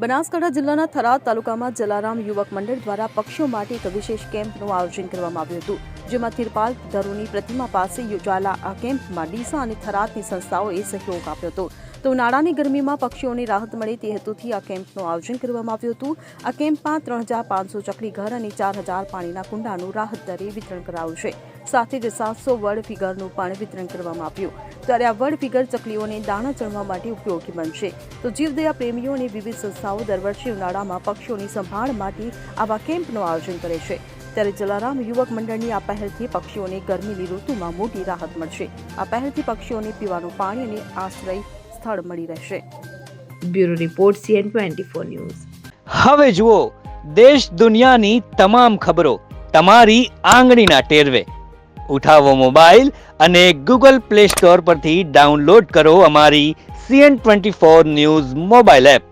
બનાસકાંઠા જિલ્લાના થરાદ તાલુકામાં જલારામ યુવક મંડળ દ્વારા પક્ષીઓ માટે એક વિશેષ કેમ્પનું આયોજન કરવામાં આવ્યું હતું, જેમાં તિરપાલ ધરુની પ્રતિમા પાસે યોજાયેલા આ કેમ્પમાં ડીસા અને થરાદની સંસ્થાઓએ સહયોગ આપ્યો હતો. તો ઉનાળાની ગરમીમાં પક્ષીઓને રાહત મળે તે હેતુથી આ કેમ્પનું આયોજન કરવામાં આવ્યું હતું. આ કેમ્પમાં 3500 ચકલી ઘર અને 4000 પાણીના કુંડાનું રાહત દરે વિતરણ કરાયું છે. સાથે જ 700 વર્ડ ફિગરનું પણ વિતરણ કરવામાં આવ્યું. ત્યારે આ વર્ડ ફિગર ચકલીઓને દાણા ચણવા માટે ઉપયોગી બનશે. તો જીવદયા પ્રેમીઓ અને વિવિધ સંસ્થાઓ દર વર્ષે ઉનાળામાં પક્ષીઓની સંભાળ માટે આવા કેમ્પનું આયોજન કરે છે. ત્યારે જલારામ યુવક મંડળની આ પહેલથી પક્ષીઓને ગરમીની ઋતુમાં મોટી રાહત મળશે. આ પહેલથી પક્ષીઓને પીવાનું પાણી અને આશ્રય સ્થળ મળી રહેશે. Bureau report CN24 news. હવે જુઓ દેશ દુનિયાની તમામ ખબરો તમારી આંગળીના ટેરવે. ઉઠાવો મોબાઈલ અને Google Play Store પરથી ડાઉનલોડ કરો અમારી CN24 ન્યૂઝ મોબાઈલ એપ.